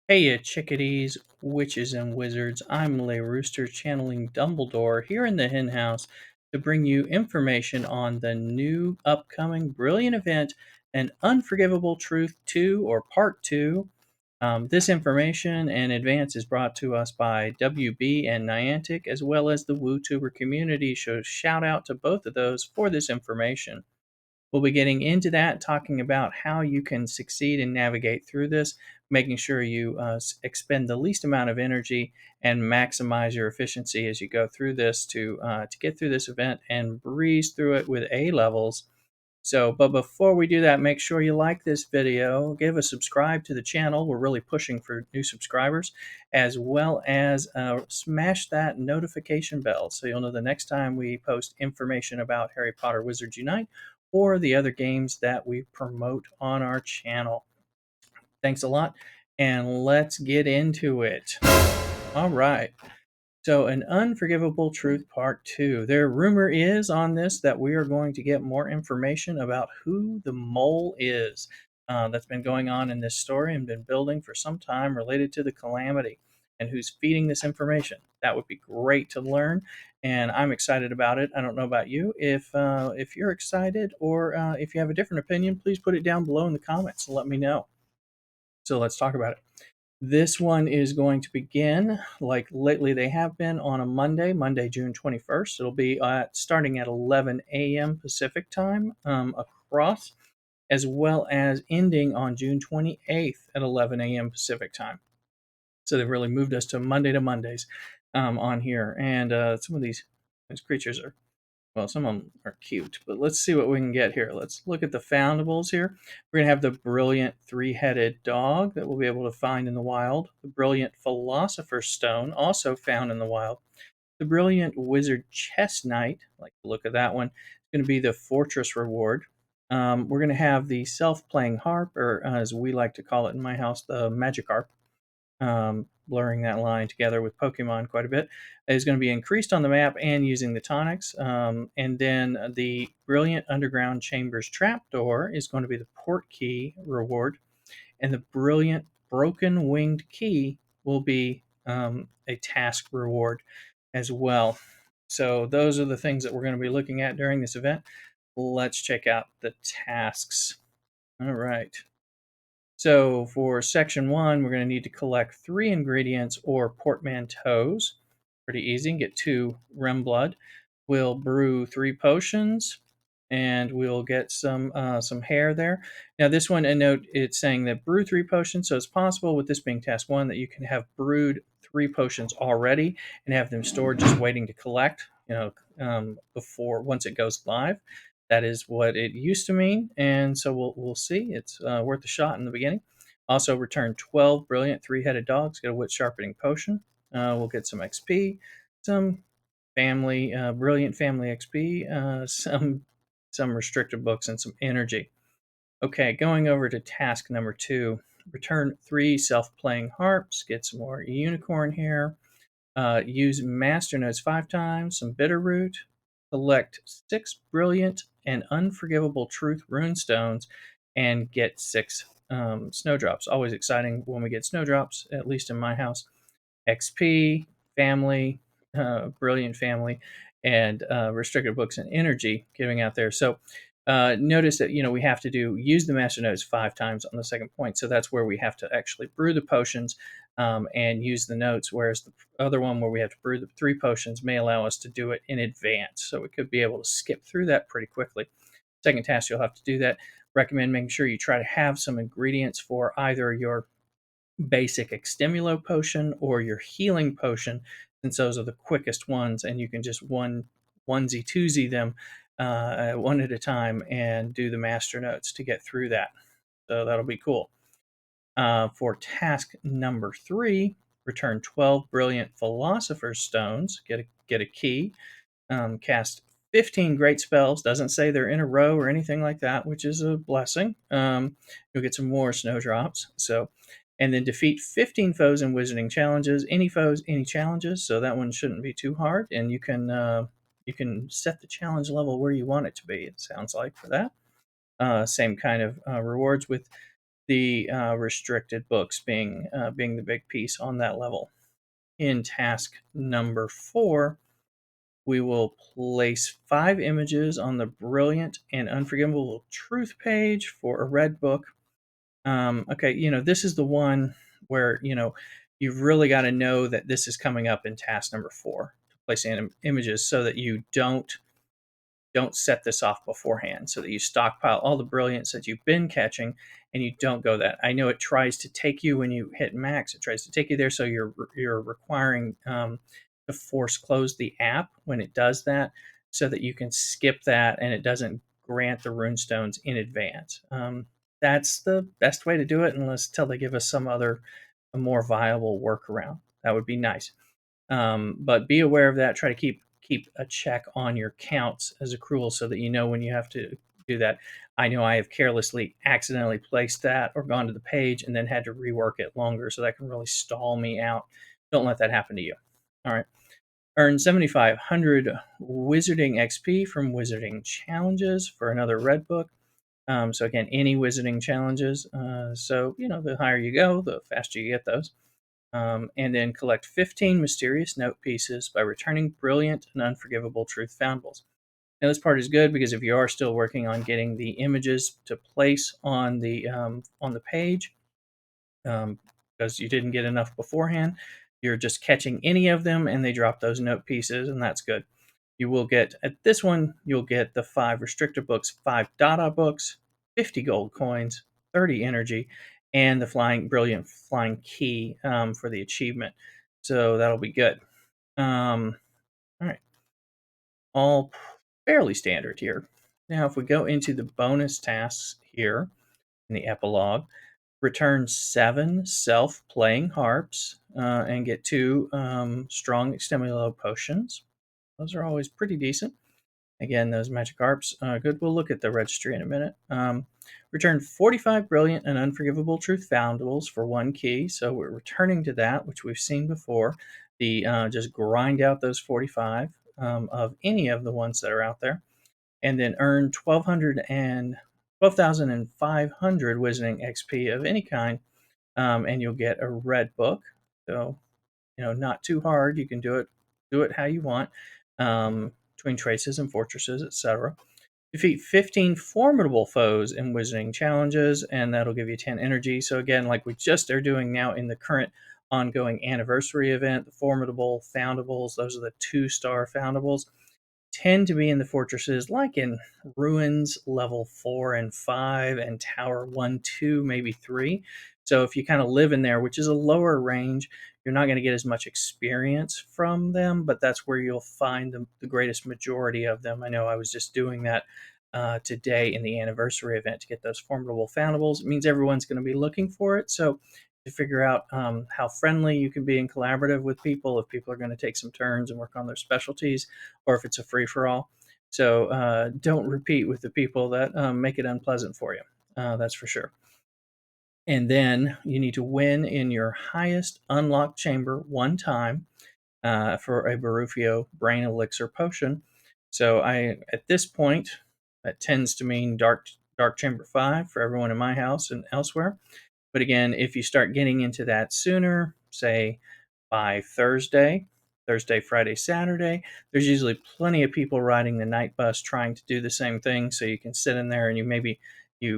Hey, you chickadees, witches, and wizards. I'm Lay Rooster channeling Dumbledore here in the hen house to bring you information on the new upcoming brilliant event, An Unforgivable Truth 2 or Part 2. This information and advance is brought to us by WB and Niantic, as well as the WooTuber community. So, shout out to both of those for this information. We'll be getting into that, talking about how you can succeed and navigate through this, making sure you expend the least amount of energy and maximize your efficiency as you go through this to get through this event and breeze through it with A levels. So, but before we do that, make sure you like this video, give a subscribe to the channel. We're really pushing for new subscribers, as well as smash that notification bell so you'll know the next time we post information about Harry Potter Wizards Unite or the other games that we promote on our channel. Thanks a lot, and let's get into it. All right. So, An Unforgivable Truth Part 2. Their rumor is on this that we are going to get more information about who the mole is. That's been going on in this story and been building for some time related to the calamity and who's feeding this information. That would be great to learn, and I'm excited about it. I don't know about you. If you're excited or if you have a different opinion, please put it down below in the comments and let me know. So let's talk about it. This one is going to begin, like lately they have been, on a Monday, June 21st. It'll be starting at 11 a.m. Pacific time across, as well as ending on June 28th at 11 a.m. Pacific time. So they've really moved us to Mondays on here. And some of these creatures are, well, some of them are cute, but let's see what we can get here. Let's look at the foundables here. We're going to have the brilliant three-headed dog that we'll be able to find in the wild. The brilliant philosopher's stone, also found in the wild. The brilliant wizard chess knight, like the look of that one, is going to be the fortress reward. We're going to have the self-playing harp, or as we like to call it in my house, the magic harp. Blurring that line together with Pokemon quite a bit, is going to be increased on the map and using the tonics. And then the Brilliant Underground Chambers Trapdoor is going to be the port key reward. And the Brilliant Broken Winged Key will be a task reward as well. So those are the things that we're going to be looking at during this event. Let's check out the tasks. All right. So for section 1, we're going to need to collect 3 ingredients or portmanteaus. Pretty easy. Get 2 rem blood. We'll brew 3 potions, and we'll get some hair there. Now this one, a note, it's saying that brew 3 potions, so it's possible with this being task 1 that you can have brewed 3 potions already and have them stored just waiting to collect, before, once it goes live. That is what it used to mean, and so we'll see. It's worth a shot in the beginning. Also, return 12 brilliant 3-headed dogs. Get a wit sharpening potion. We'll get some XP, some family, brilliant family XP, some restricted books, and some energy. Okay, going over to task number 2. Return 3 self-playing harps. Get some more unicorn hair. Use master notes 5 times. Some bitter root. Collect 6 brilliant and unforgivable truth runestones, and get 6 snowdrops. Always exciting when we get snowdrops, at least in my house. XP, family, brilliant family, and restricted books and energy giving out there. So notice that we have to use the master notes 5 times on the second point. So that's where we have to actually brew the potions and use the notes, whereas the other one where we have to brew the 3 potions may allow us to do it in advance. So we could be able to skip through that pretty quickly. Second task, you'll have to do that. Recommend making sure you try to have some ingredients for either your basic extimulo potion or your healing potion, since those are the quickest ones, and you can just onesie twosie them one at a time and do the master notes to get through that. So that'll be cool. For task number 3, return 12 brilliant philosopher's stones. Get a key. Cast 15 great spells. Doesn't say they're in a row or anything like that, which is a blessing. You'll get some more snowdrops. So, and then defeat 15 foes in wizarding challenges. Any foes, any challenges. So that one shouldn't be too hard, and you can set the challenge level where you want it to be. It sounds like for that. same kind of rewards, with the restricted books being the big piece on that level. In task number 4, we will place 5 images on the Brilliant and Unforgivable Truth page for a red book. Okay, this is the one where, you've really got to know that this is coming up in task number 4, to place images, so that you don't set this off beforehand, so that you stockpile all the brilliance that you've been catching, and you don't go that. I know it tries to take you when you hit max. It tries to take you there, so you're requiring to force close the app when it does that, so that you can skip that and it doesn't grant the runestones in advance. That's the best way to do it, unless till they give us some other a more viable workaround. That would be nice. But be aware of that. Try to keep a check on your counts as accrual, so that you know when you have to do that. I know I have carelessly accidentally placed that or gone to the page and then had to rework it longer, so that can really stall me out. Don't let that happen to you. All right. Earn 7,500 Wizarding XP from Wizarding Challenges for another red book. So again, any Wizarding challenges. So the higher you go, the faster you get those. And then collect 15 mysterious note pieces by returning Brilliant and Unforgivable Truth Foundables. Now, this part is good because if you are still working on getting the images to place on the page, because you didn't get enough beforehand, you're just catching any of them, and they drop those note pieces, and that's good. You will get, at this one, you'll get the 5 restrictor books, 5 Dada books, 50 gold coins, 30 energy, and the brilliant flying key for the achievement. So that'll be good. All right, all fairly standard here. Now, if we go into the bonus tasks here in the epilogue, return 7 self-playing harps and get 2 strong extemulo potions. Those are always pretty decent. Again, those magic harps, good. We'll look at the registry in a minute. Return 45 brilliant and unforgivable truth foundables for 1 key. So we're returning to that, which we've seen before. Just grind out those 45 of any of the ones that are out there, and then earn 12,500 Wizarding XP of any kind, and you'll get a red book. So, not too hard. You can do it how you want, between traces and fortresses, etc. Defeat 15 formidable foes in Wizarding challenges, and that'll give you 10 energy. So again, like we just are doing now in the current ongoing anniversary event, the formidable foundables, those are the 2-star foundables, tend to be in the fortresses like in Ruins level 4 and 5 and Tower 1, 2, maybe 3. So if you kind of live in there, which is a lower range, you're not going to get as much experience from them, but that's where you'll find the greatest majority of them. I know I was just doing that today in the anniversary event to get those formidable foundables. It means everyone's going to be looking for it. So to figure out how friendly you can be and collaborative with people, if people are going to take some turns and work on their specialties, or if it's a free-for-all. So don't repeat with the people that make it unpleasant for you. That's for sure. And then you need to win in your highest unlocked chamber 1 time for a Barufio Brain Elixir potion. So at this point, that tends to mean Dark Chamber 5 for everyone in my house and elsewhere. But again, if you start getting into that sooner, say by Thursday, Friday, Saturday, there's usually plenty of people riding the night bus trying to do the same thing. So you can sit in there and you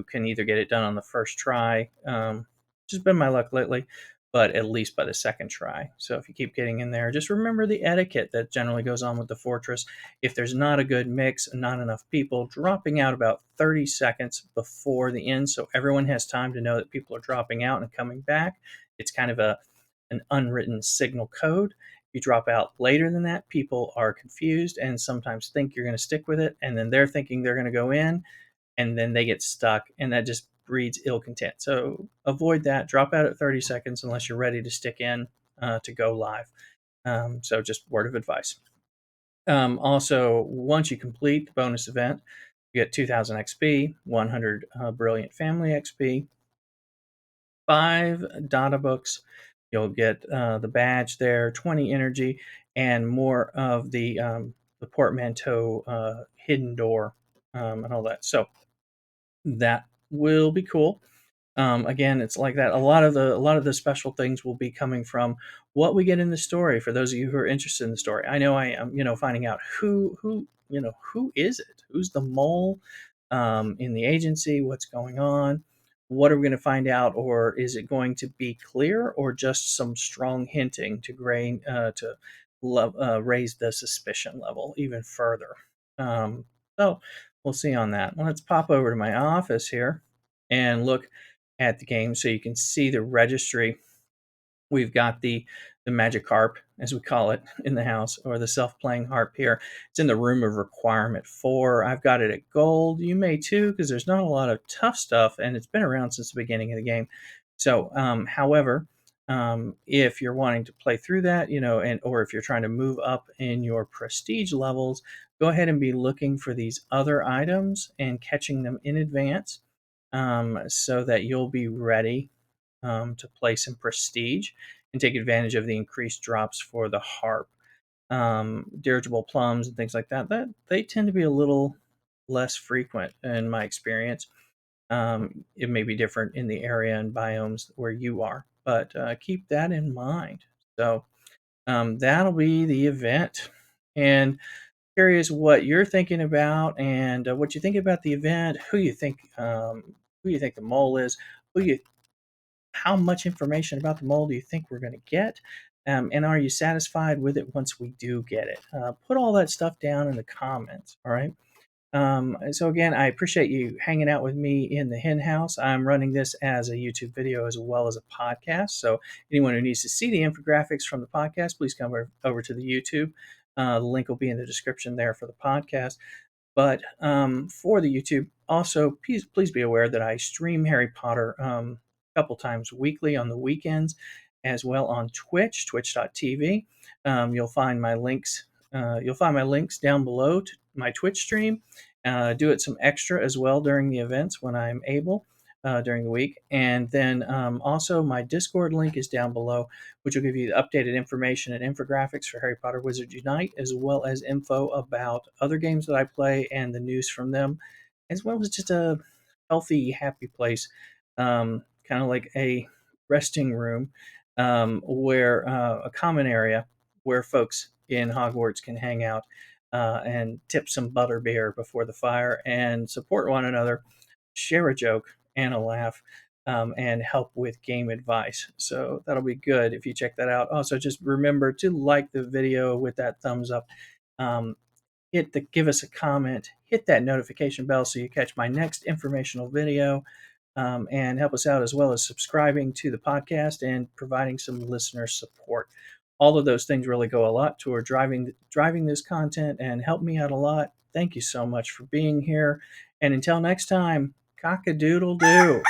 can either get it done on the first try, which has been my luck lately, but at least by the second try. So if you keep getting in there, just remember the etiquette that generally goes on with the fortress. If there's not a good mix and not enough people, dropping out about 30 seconds before the end, so everyone has time to know that people are dropping out and coming back. It's kind of an unwritten signal code. If you drop out later than that, people are confused and sometimes think you're going to stick with it, and then they're thinking they're going to go in, and then they get stuck, and that just breeds ill content. So avoid that. Drop out at 30 seconds unless you're ready to stick in to go live. So just word of advice. Also, once you complete the bonus event, you get 2,000 XP, 100 Brilliant Family XP, 5 Dada books. You'll get the badge there, 20 energy, and more of the portmanteau hidden door and all that. So That will be cool. Again, it's like that. A lot of the special things will be coming from what we get in the story. For those of you who are interested in the story, I know I am. Finding out who is it? Who's the mole in the agency? What's going on? What are we going to find out, or is it going to be clear, or just some strong hinting to raise the suspicion level even further? So we'll see on that. Well, let's pop over to my office here and look at the game so you can see the registry. We've got the magic harp, as we call it, in the house, or the self-playing harp here. It's in the room of requirement 4. I've got it at gold. You may too, because there's not a lot of tough stuff, and it's been around since the beginning of the game. So, however, if you're wanting to play through that, or if you're trying to move up in your prestige levels, go ahead and be looking for these other items and catching them in advance, so that you'll be ready to play some prestige and take advantage of the increased drops for the harp. Dirigible plums and things like that they tend to be a little less frequent in my experience. It may be different in the area and biomes where you are, but keep that in mind. So that'll be the event. And curious what you're thinking about, and what you think about the event, who you think the mole is, who you how much information about the mole do you think we're going to get? And are you satisfied with it once we do get it? Put all that stuff down in the comments. All right. So again, I appreciate you hanging out with me in the hen house. I'm running this as a YouTube video as well as a podcast. So anyone who needs to see the infographics from the podcast, please come over to the YouTube. The link will be in the description there for the podcast. But for the YouTube, also, please be aware that I stream Harry Potter a couple times weekly on the weekends, as well on Twitch, twitch.tv. You'll find my links down below to my Twitch stream. Do it some extra as well during the events when I'm able during the week. And then also my Discord link is down below, which will give you the updated information and infographics for Harry Potter Wizards Unite, as well as info about other games that I play and the news from them, as well as just a healthy, happy place, kind of like a resting room, where a common area where folks in Hogwarts can hang out and tip some butterbeer before the fire and support one another, share a joke and a laugh, and help with game advice. So that'll be good if you check that out. Also, just remember to like the video with that thumbs up. Um, give us a comment, hit that notification bell so you catch my next informational video, and help us out as well as subscribing to the podcast and providing some listener support. All of those things really go a lot toward driving this content and help me out a lot. Thank you so much for being here. And until next time, cock-a-doodle-doo.